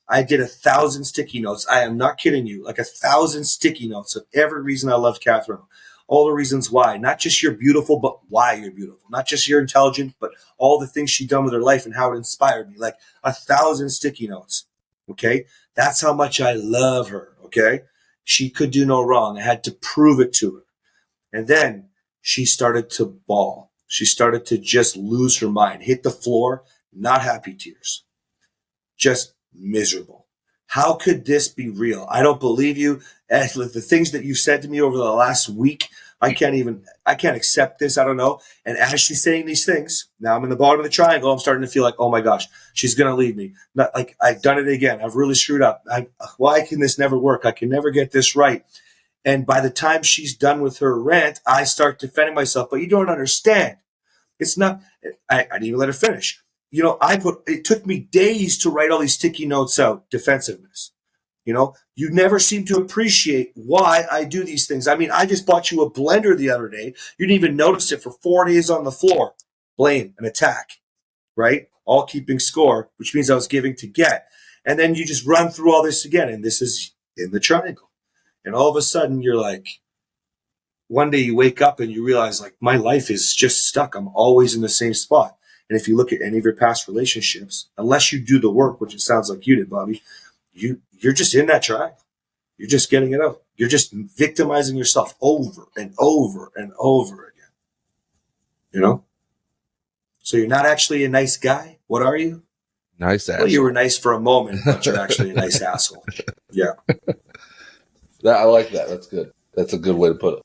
I did 1,000 sticky notes. I am not kidding you. 1,000 sticky notes of every reason I loved Catherine. All the reasons why. Not just you're beautiful, but why you're beautiful. Not just you're intelligent, but all the things she'd done with her life and how it inspired me. 1,000 sticky notes. Okay? That's how much I love her. Okay? She could do no wrong. I had to prove it to her. And then she started to bawl. She started to just lose her mind. Hit the floor. Not happy tears. Just miserable. How could this be real? I don't believe you. And the things that you said to me over the last week, I can't accept this. I don't know. And as she's saying these things, now I'm in the bottom of the triangle. I'm starting to feel like, oh my gosh, she's going to leave me. Not like I've done it again. I've really screwed up. Why can this never work? I can never get this right. And by the time she's done with her rant, I start defending myself. But you don't understand. It's not, I didn't even let her finish. It took me days to write all these sticky notes out, defensiveness. You never seem to appreciate why I do these things. I mean, I just bought you a blender the other day. You didn't even notice it for 4 days on the floor. Blame and attack, right? All keeping score, which means I was giving to get. And then you just run through all this again. And this is in the triangle. And all of a sudden you're like, one day you wake up and you realize like my life is just stuck. I'm always in the same spot. And if you look at any of your past relationships, unless you do the work, which it sounds like you did, Bobby, you're just in that triangle. You're just getting it out. You're just victimizing yourself over and over and over again. So you're not actually a nice guy. What are you? Nice asshole. Well, you were nice for a moment, but you're actually a nice asshole. Yeah. I like that. That's good. That's a good way to put it.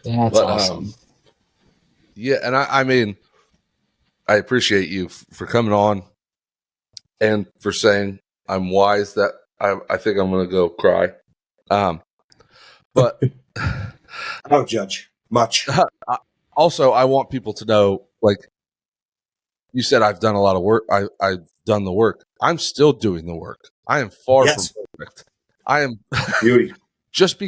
That's awesome. Yeah, and I mean, I appreciate you for coming on and for saying I'm wise. That I think I'm going to go cry. But I don't judge much. Also, I want people to know, like you said, I've done a lot of work. I've done the work. I'm still doing the work. I am far from perfect. I am beauty. Just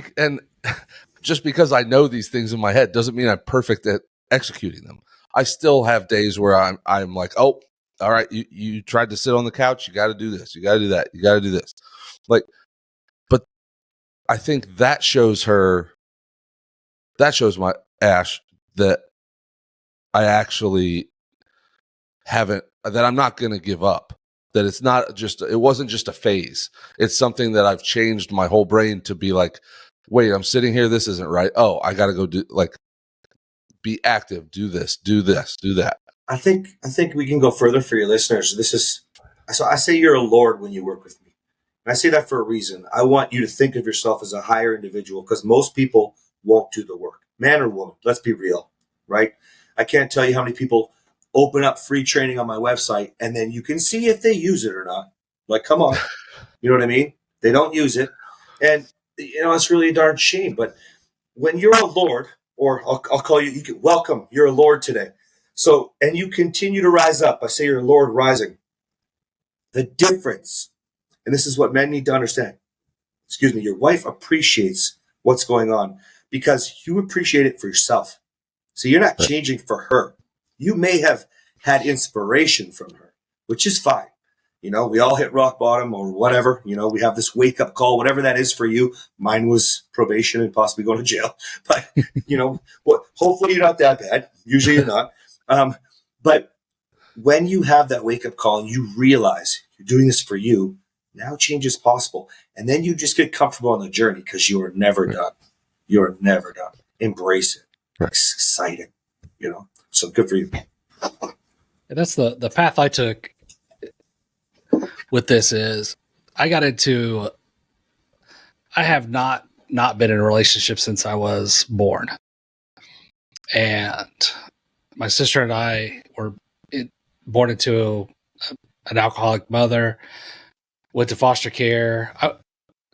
because I know these things in my head doesn't mean I'm perfect at executing them. I still have days where I'm like, oh, all right, you tried to sit on the couch. You got to do this. You got to do that. You got to do this. Like, but I think that shows my Ash that I actually that I'm not going to give up. That it wasn't just a phase. It's something that I've changed my whole brain to be like, wait, I'm sitting here. This isn't right. Oh, I got to go be active. Do this, do that. I think we can go further for your listeners. So I say you're a Lord when you work with me. And I say that for a reason. I want you to think of yourself as a higher individual because most people won't do the work. Man or woman, let's be real, right? I can't tell you how many people open up free training on my website and then you can see if they use it or not. Like, come on. You know what I mean? They don't use it. And, it's really a darn shame. But when you're a Lord, or I'll call you, welcome, you're a Lord today. So, and you continue to rise up. I say you're a Lord rising. The difference, and this is what men need to understand. Your wife appreciates what's going on because you appreciate it for yourself. So you're not changing for her. You may have had inspiration from her, which is fine. We all hit rock bottom or whatever. We have this wake up call, whatever that is for you. Mine was probation and possibly going to jail. But, hopefully you're not that bad. Usually you're not. But when you have that wake up call and you realize you're doing this for you, now change is possible. And then you just get comfortable on the journey because you are never done. You're never done. Embrace it. It's exciting, So good for you. And that's the path I took with this is I have not been in a relationship since I was born. And my sister and I were born into an alcoholic mother, went to foster care, I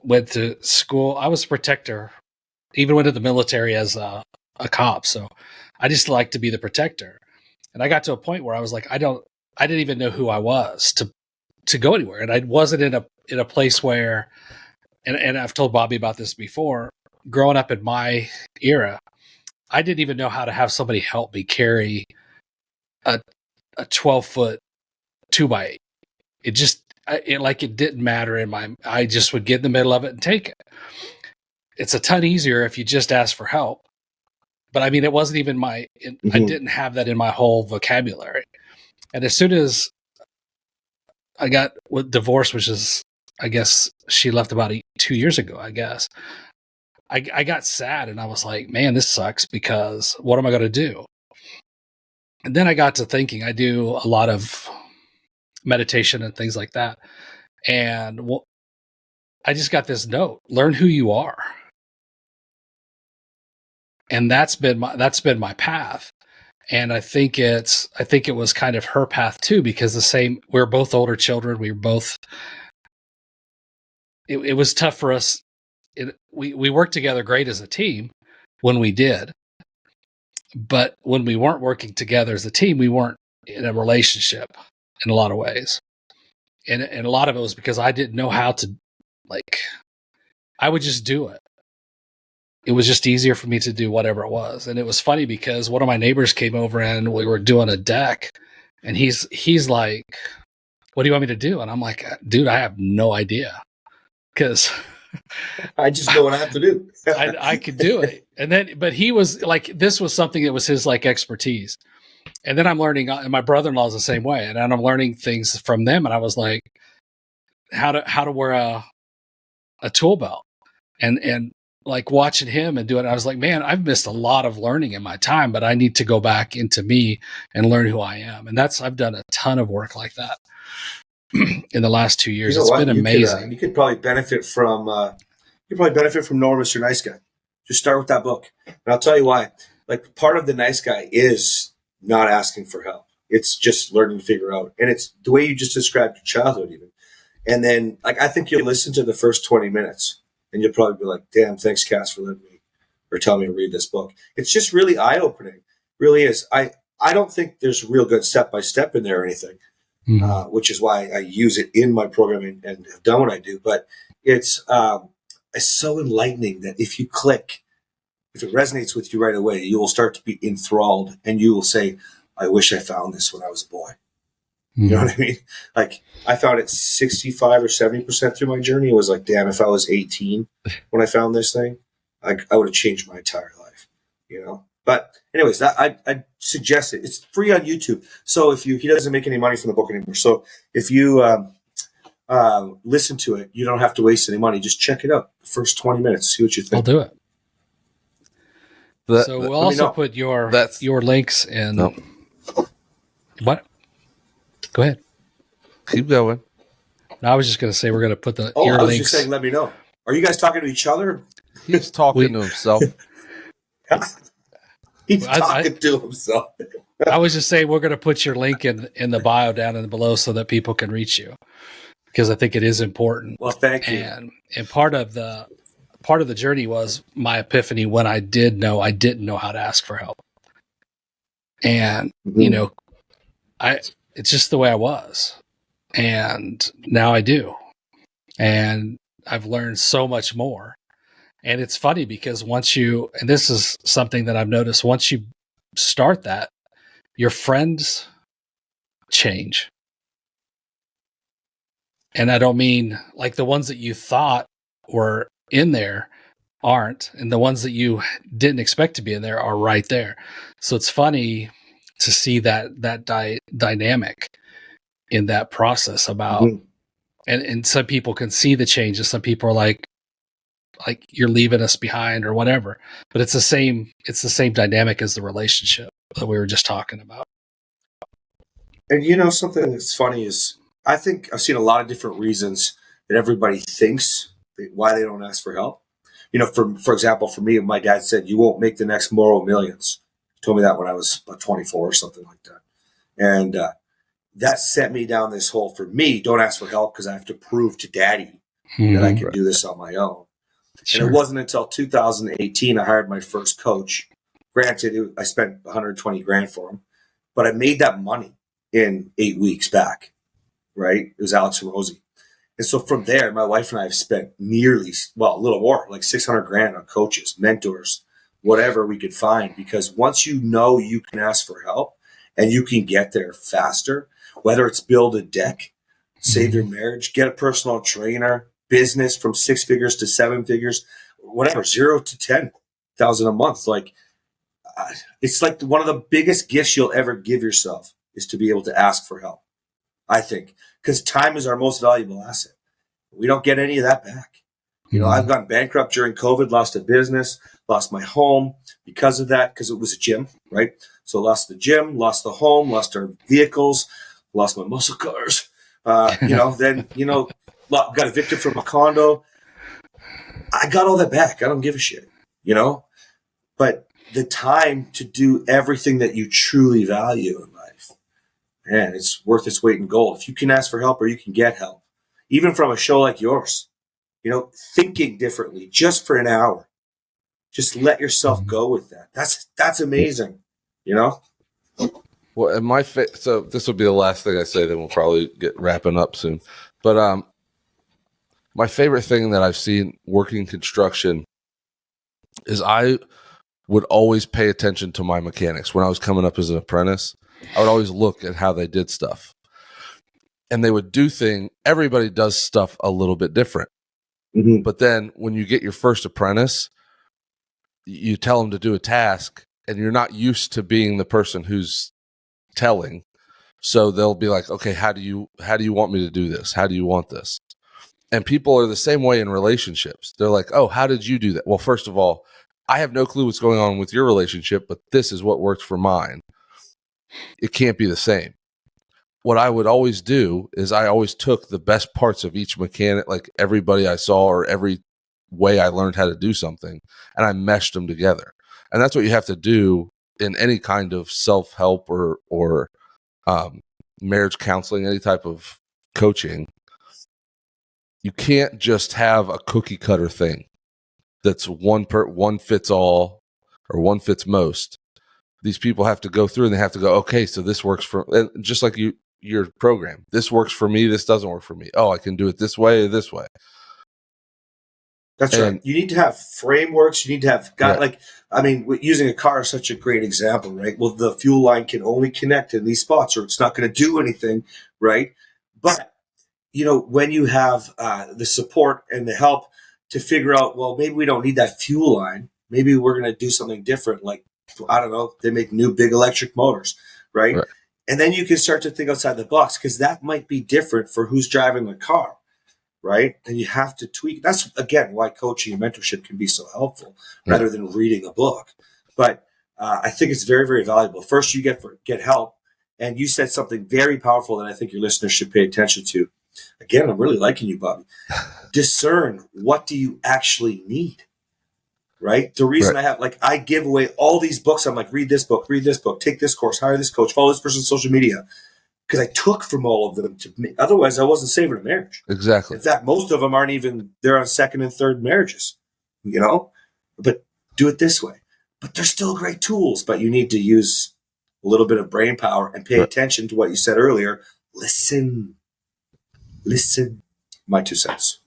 went to school. I was a protector, even went to the military as a cop. So I just like to be the protector. And I got to a point where I was like, I didn't even know who I was to go anywhere. And I wasn't in a place where, and I've told Bobby about this before, growing up in my era, I didn't even know how to have somebody help me carry a 12-foot 2x8. It didn't matter I just would get in the middle of it and take it. It's a ton easier if you just ask for help. But I mean, it wasn't even I didn't have that in my whole vocabulary. And as soon as I got divorced, which is, I guess she left about 2 years ago, I guess, I got sad and I was like, man, this sucks because what am I going to do? And then I got to thinking, I do a lot of meditation and things like that. And I just got this note, learn who you are. And that's been my path. And I think it was kind of her path too, because we're both older children. We were both, it was tough for us we worked together great as a team when we did, but when we weren't working together as a team, we weren't in a relationship in a lot of ways. And a lot of it was because I didn't know how to, like, I would just do it. It was just easier for me to do whatever it was. And it was funny because one of my neighbors came over and we were doing a deck, and he's like, "What do you want me to do?" And I'm like, "Dude, I have no idea." Because I just know what I have to do. I could do it. And then, but he was like, this was something that was his like expertise. And then I'm learning, and my brother-in-law is the same way. And then I'm learning things from them. And I was like, how to wear a tool belt, and like watching him and do it. I was like, man, I've missed a lot of learning in my time, but I need to go back into me and learn who I am. And I've done a ton of work like that in the last 2 years. It's been amazing. You could probably benefit from Noah, Mr. Nice Guy. Just start with that book. And I'll tell you why. Like, part of the nice guy is not asking for help. It's just learning to figure out. And it's the way you just described your childhood even. And then, like, I think you'll listen to the first 20 minutes and you'll probably be like, damn, thanks, Cass, for letting me or telling me to read this book. It's just really eye-opening. Really is. I don't think there's real good step-by-step in there or anything, which is why I use it in my program and have done what I do. But it's so enlightening that if you click, if it resonates with you right away, you will start to be enthralled and you will say, I wish I found this when I was a boy. You know what I mean? Like, I found it 65 or 70% through my journey. It was like, damn, if I was 18 when I found this thing, I would have changed my entire life, you know? But anyways, I suggest it. It's free on YouTube. So he doesn't make any money from the book anymore. So if you listen to it, you don't have to waste any money. Just check it out. The first 20 minutes, see what you think. I'll do it. So we'll also put your links in. No. What? Go ahead. Keep going. No, I was just going to say we're going to put your I was links. just saying, let me know. Are you guys talking to each other? He's talking to himself. He's talking to himself. I was just saying we're going to put your link in the bio down in below so that people can reach you, because I think it is important. Well, thank you. And part of the journey was my epiphany when I didn't know how to ask for help. And you know, it's just the way I was. And now I do. And I've learned so much more. And it's funny because and this is something that I've noticed, once you start that, your friends change. And I don't mean like the ones that you thought were in there aren't, and the ones that you didn't expect to be in there are right there. So it's funny to see that dynamic in that process about, and some people can see the changes. Some people are like you're leaving us behind or whatever, but it's the same dynamic as the relationship that we were just talking about. And you know, something that's funny is I think I've seen a lot of different reasons that everybody thinks why they don't ask for help. You know, for example, for me, my dad said, you won't make the next Morrow millions. He told me that when I was about 24 or something like that. And that set me down this hole. For me, don't ask for help because I have to prove to daddy that I can do this on my own. Sure. And it wasn't until 2018 I hired my first coach. Granted, I spent $120,000 for him, but I made that money in 8 weeks back, right? It was Alex and Rosie. And so from there, my wife and I have spent a little more, like $600,000 on coaches, mentors, whatever we could find. Because once you know you can ask for help and you can get there faster, whether it's build a deck, save your marriage, get a personal trainer, business from 6 figures to 7 figures, whatever, 0 to 10,000 a month. Like, it's like one of the biggest gifts you'll ever give yourself is to be able to ask for help, I think, because time is our most valuable asset. We don't get any of that back. You know, I've gone bankrupt during COVID, lost a business, lost my home because of that, because it was a gym, right? So lost the gym, lost the home, lost our vehicles, lost my muscle cars. Then, got evicted from a condo. I got all that back. I don't give a shit, but the time to do everything that you truly value in life, man, it's worth its weight in gold. If you can ask for help or you can get help, even from a show like yours, thinking differently just for an hour. Just let yourself go with that. That's amazing. Well, and so this will be the last thing I say, then we'll probably get wrapping up soon. But my favorite thing that I've seen working construction is I would always pay attention to my mechanics. When I was coming up as an apprentice, I would always look at how they did stuff. And they would do everybody does stuff a little bit different. Mm-hmm. But then when you get your first apprentice, you tell them to do a task and you're not used to being the person who's telling. So they'll be like, okay, how do you want me to do this? How do you want this? And people are the same way in relationships. They're like, oh, how did you do that? Well, first of all, I have no clue what's going on with your relationship, but this is what works for mine. It can't be the same. What I would always do is I always took the best parts of each mechanic, like everybody I saw or every way I learned how to do something, and I meshed them together. And that's what you have to do in any kind of self-help or marriage counseling, any type of coaching. You can't just have a cookie cutter thing that's one fits all or one fits most. These people have to go through and they have to go, okay, so this works and just like your program. This works for me. This doesn't work for me. Oh, I can do it this way or this way. That's right. You need to have frameworks. You need to have using a car is such a great example, right? Well, the fuel line can only connect in these spots or it's not going to do anything, right? But, when you have the support and the help to figure out, well, maybe we don't need that fuel line. Maybe we're going to do something different. Like, I don't know, they make new big electric motors, right? And then you can start to think outside the box because that might be different for who's driving the car. Right. And you have to tweak. That's, again, why coaching and mentorship can be so helpful rather than reading a book. But I think it's very, very valuable. First, you get help. And you said something very powerful that I think your listeners should pay attention to. Again, I'm really liking you, Bobby. Discern, what do you actually need? Right. The reason I give away all these books. I'm like, read this book, take this course, hire this coach, follow this person's social media. Because I took from all of them otherwise I wasn't saving a marriage. Exactly. In fact, most of them aren't even, they're on second and third marriages, but do it this way. But they're still great tools, but you need to use a little bit of brain power and pay attention to what you said earlier. Listen. My 2 cents.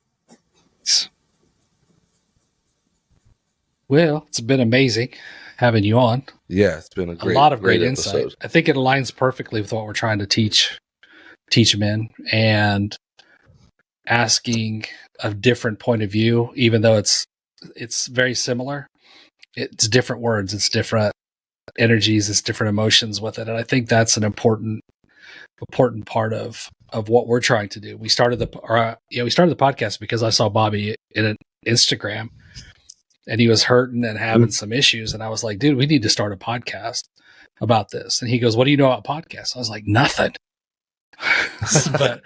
Well, it's been amazing having you on. Yeah, it's been a lot of great episode. Insight. I think it aligns perfectly with what we're trying to teach men and asking a different point of view, even though it's very similar. It's different words, it's different energies, it's different emotions with it. And I think that's an important part of what we're trying to do. We started the podcast because I saw Bobby in an Instagram and he was hurting and having some issues. And I was like, dude, we need to start a podcast about this. And he goes, what do you know about podcasts? I was like, nothing. But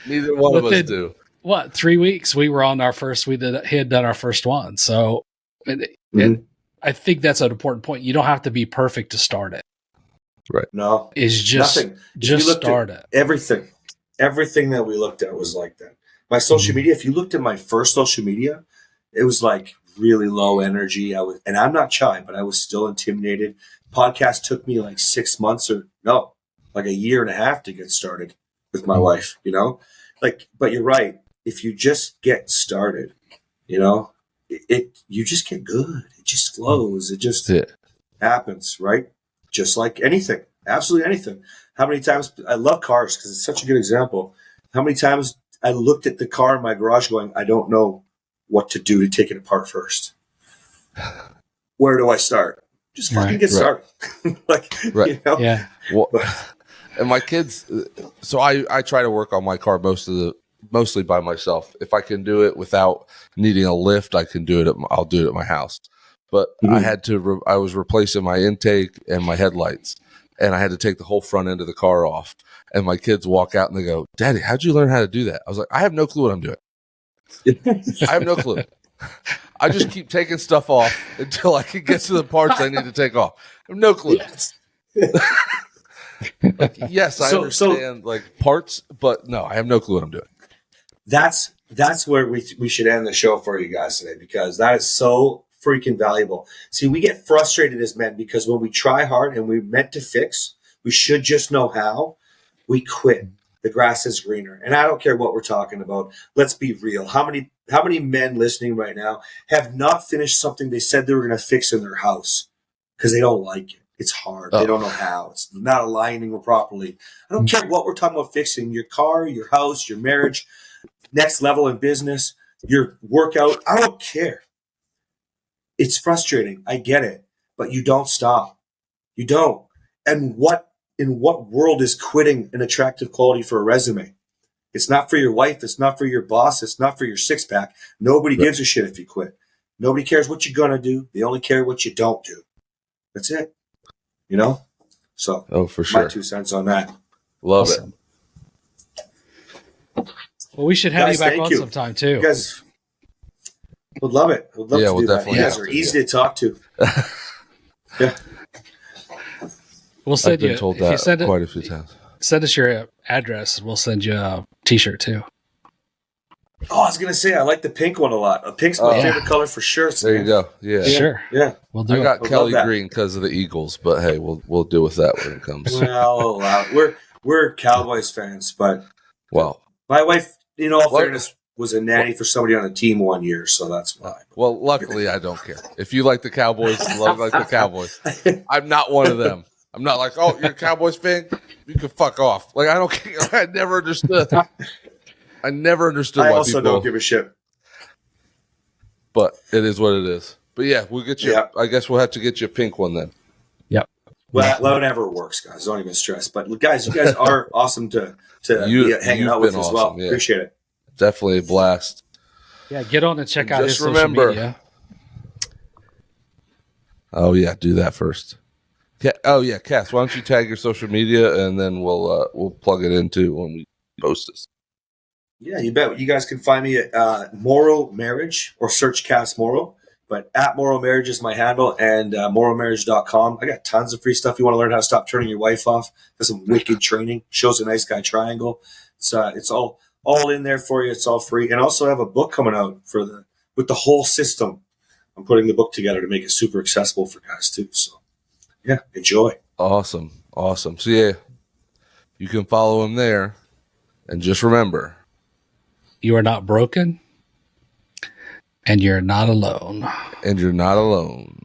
neither one of us do. 3 weeks we were on he had done our first one. So and I think that's an important point. You don't have to be perfect to start it. Right. No, it's just nothing. Just start it. Everything that we looked at was like that. My social media, if you looked at my first social media, it was like really low energy. And I'm not shy, but I was still intimidated. Podcast took me like 6 months like a year and a half to get started with my wife, but you're right. If you just get started, you just get good. It just flows. It just happens, right? Just like anything, absolutely anything. How many times I love cars because it's such a good example. How many times I looked at the car in my garage going, I don't know what to do to take it apart first. Where do I start? Just fucking get started. Yeah. Well, and my kids, so I try to work on my car mostly by myself. If I can do it without needing a lift, I can do it. I'll do it at my house. But I was replacing my intake and my headlights, and I had to take the whole front end of the car off. And my kids walk out and they go, Daddy, how'd you learn how to do that? I was like, I have no clue what I'm doing. I have no clue. I just keep taking stuff off until I can get to the parts I need to take off. I have no clue. Yes, I understand parts, but no, I have no clue what I'm doing. That's that's where we should end the show for you guys today, because that is so freaking valuable. See, we get frustrated as men because when we try hard and we're meant to fix, we should just know how, we quit. The grass is greener. And I don't care what we're talking about. Let's be real. How many men listening right now have not finished something they said they were going to fix in their house because they don't like it? It's hard. They don't know how. It's not aligning properly. I don't care what we're talking about fixing. Your car, your house, your marriage, next level in business, your workout. I don't care. It's frustrating. I get it. But you don't stop. You don't. And in what world is quitting an attractive quality for a resume? It's not for your wife. It's not for your boss. It's not for your six pack. Nobody gives a shit if you quit. Nobody cares what you're going to do. They only care what you don't do. That's it. You know? So, for sure. My 2 cents on that. Love Awesome. Well, we should have Guys, you back thank on you. sometime too. You guys would love it. Would love to we'll do that. definitely You guys have are to, easy to talk to. Yeah. We'll send I've been you told if you that send quite a few times. Send us your address. We'll send you a T-shirt too. Oh, I was gonna say I like the pink one a lot. Pink's my Yeah. favorite color for shirts. There you man. go. Yeah. Sure, Yeah. we'll do I it. got I Kelly love that. Green because of the Eagles, but hey, we'll deal with that when it comes. Well, we're Cowboys fans, but Well, my wife, in all Well- fairness, was a nanny for somebody on the team 1 year, so that's why. well, luckily I don't care. If you like the Cowboys, love like the Cowboys. I'm not one of them. I'm not like, oh, you're a Cowboys fan? You can fuck off. Like, I don't care. I never understood. I never understood I why also people. don't give a shit. But it is what it is. But yeah, we'll get you. Yeah. I guess we'll have to get you a pink one then. Yep. Well, whatever works, guys. Don't even stress. But guys, you guys are awesome to be hanging you've out with been as well. awesome, yeah. Appreciate it. Definitely a blast. Yeah, get on and check out his Just social remember- media. Oh yeah, do that first. Oh yeah, Cass, why don't you tag your social media and then we'll plug it into when we post this. Yeah, you bet. You guys can find me at Morrow Marriage or search Cass Morrow. But at Morrow Marriage is my handle, and morrowmarriage.com. I got tons of free stuff. You want to learn how to stop turning your wife off? There's some wicked training. Shows a nice guy triangle. It's all in there for you. It's all free. And also have a book coming out with the whole system. I'm putting the book together to make it super accessible for guys too. So yeah, enjoy. Awesome. So yeah, you can follow him there, and just remember, You are not broken, and you're not alone. and you're not alone.